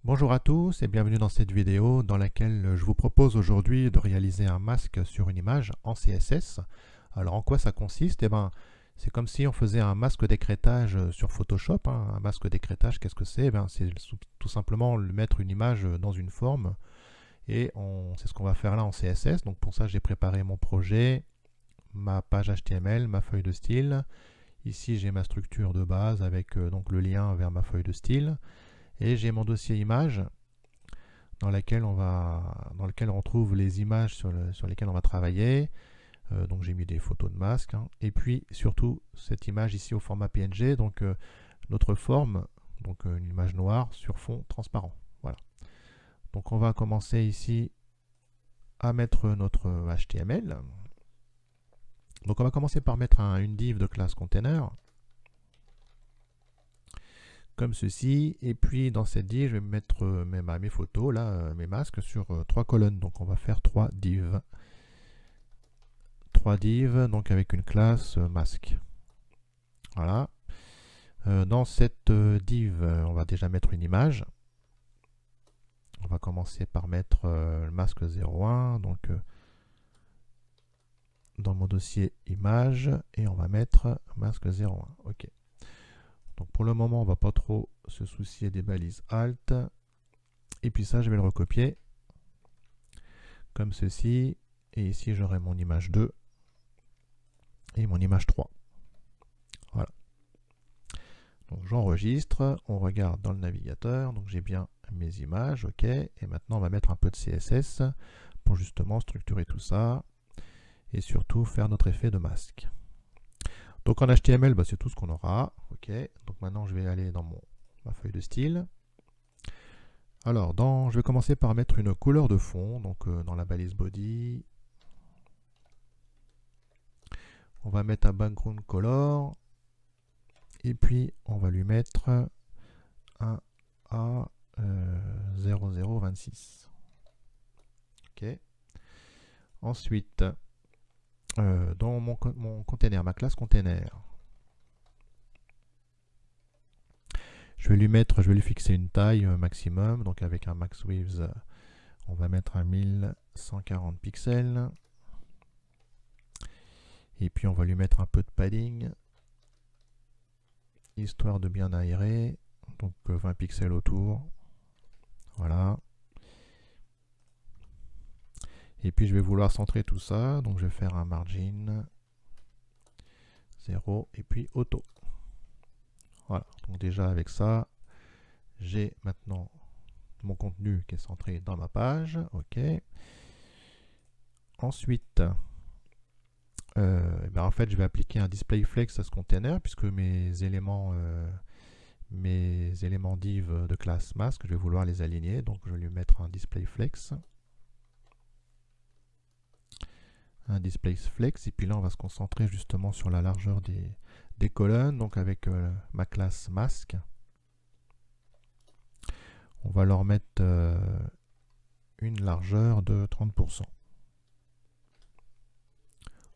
Bonjour à tous et bienvenue dans cette vidéo dans laquelle je vous propose aujourd'hui de réaliser un masque sur une image en CSS. Alors en quoi ça consiste? C'est comme si on faisait un masque d'écrêtage sur Photoshop. Un masque d'écrêtage, qu'est-ce que c'est? C'est tout simplement mettre une image dans une forme et c'est ce qu'on va faire là en CSS. Donc pour ça j'ai préparé mon projet, ma page HTML, ma feuille de style. Ici j'ai ma structure de base avec donc le lien vers ma feuille de style. Et j'ai mon dossier images dans lequel on trouve les images sur lesquelles on va travailler. Donc j'ai mis des photos de masques. Et puis surtout cette image ici au format PNG, donc notre forme, donc une image noire sur fond transparent. Voilà. Donc on va commencer ici à mettre notre HTML. Donc on va commencer par mettre une div de classe container. Comme ceci, et puis dans cette div, je vais mettre mes photos, là, mes masques sur 3 colonnes. Donc on va faire 3 divs. 3 divs, donc avec une classe masque. Voilà. Dans cette div, on va déjà mettre une image. On va commencer par mettre le masque 01, donc dans mon dossier image, et on va mettre masque 01. Ok. Donc pour le moment, on va pas trop se soucier des balises Alt. Et puis ça, je vais le recopier comme ceci. Et ici, j'aurai mon image 2 et mon image 3. Voilà. Donc j'enregistre, on regarde dans le navigateur. Donc j'ai bien mes images, ok. Et maintenant, on va mettre un peu de CSS pour justement structurer tout ça et surtout faire notre effet de masque. Donc en HTML, c'est tout ce qu'on aura. Ok. Donc maintenant, je vais aller dans ma feuille de style. Alors, je vais commencer par mettre une couleur de fond. Donc dans la balise body, on va mettre un background color. Et puis, on va lui mettre un A0026. Ok. Ensuite, dans mon container, ma classe container, je vais lui fixer une taille maximum. Donc avec un max width, on va mettre un 1140 pixels. Et puis on va lui mettre un peu de padding, histoire de bien aérer. Donc 20 pixels autour. Voilà. Et puis je vais vouloir centrer tout ça. Donc je vais faire un margin 0 et puis auto. Voilà, donc déjà avec ça, j'ai maintenant mon contenu qui est centré dans ma page. Ok. Ensuite, en fait, je vais appliquer un display flex à ce container puisque mes éléments div de classe masque, je vais vouloir les aligner. Donc, je vais lui mettre un display flex. Un display flex. Et puis là, on va se concentrer justement sur la largeur des colonnes. Donc, avec ma classe masque, on va leur mettre une largeur de 30%.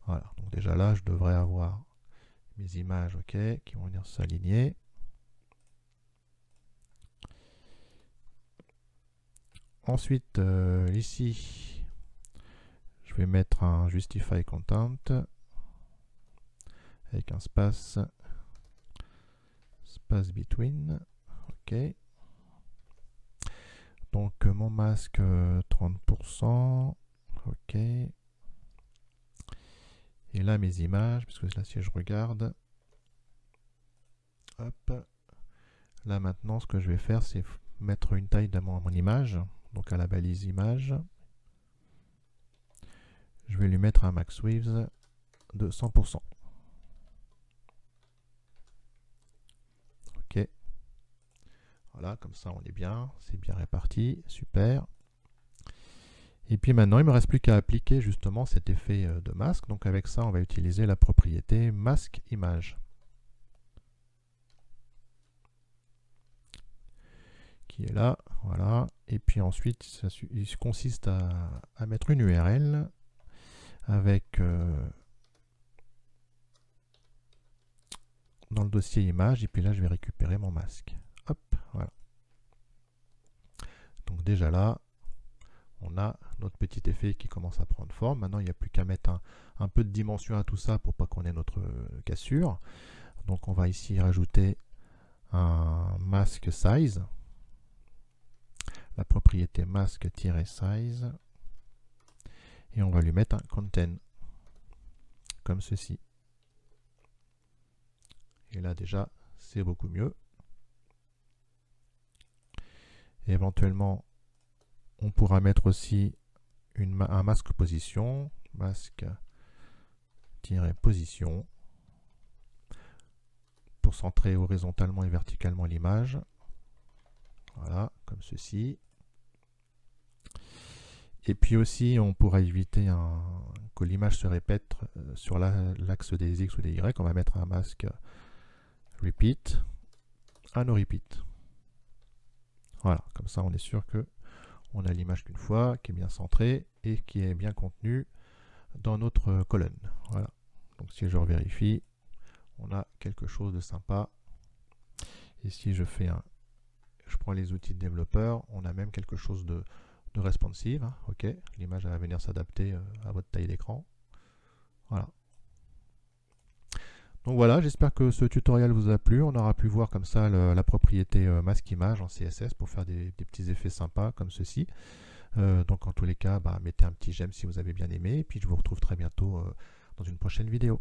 Voilà, donc déjà là, je devrais avoir mes images, ok, qui vont venir s'aligner. Ensuite, ici, je vais mettre un justify content avec un space between, ok. Donc mon masque 30%, ok. Et là mes images, puisque là si je regarde, hop, là maintenant ce que je vais faire c'est mettre une taille de mon image, donc à la balise image. Je vais lui mettre un max width de 100%. Ok. Voilà, comme ça on est bien, c'est bien réparti, super. Et puis maintenant, il ne me reste plus qu'à appliquer justement cet effet de masque. Donc avec ça, on va utiliser la propriété masque image, qui est là, voilà. Et puis ensuite, il consiste à mettre une URL avec dans le dossier image. Et puis là, je vais récupérer mon masque. Hop, voilà. déjà là, on a notre petit effet qui commence à prendre forme. Maintenant, il n'y a plus qu'à mettre un peu de dimension à tout ça pour pas qu'on ait notre cassure. Donc on va ici rajouter un mask size, la propriété mask-size, et on va lui mettre un content, comme ceci. Et là déjà, c'est beaucoup mieux. Et éventuellement, on pourra mettre aussi un masque position, masque-position, pour centrer horizontalement et verticalement l'image. Voilà, comme ceci. Et puis aussi, on pourra éviter que l'image se répète sur l'axe des X ou des Y. On va mettre un masque repeat, un no repeat. Voilà, comme ça on est sûr que on a l'image qu'une fois, qui est bien centrée et qui est bien contenue dans notre colonne. Voilà. Donc si je revérifie, on a quelque chose de sympa. Et si je prends les outils de développeur, on a même quelque chose de responsive. Hein, ok, l'image va venir s'adapter à votre taille d'écran. Voilà. Donc voilà, j'espère que ce tutoriel vous a plu. On aura pu voir comme ça la propriété masque image en CSS pour faire des petits effets sympas comme ceci. Donc en tous les cas, mettez un petit j'aime si vous avez bien aimé. Et puis je vous retrouve très bientôt dans une prochaine vidéo.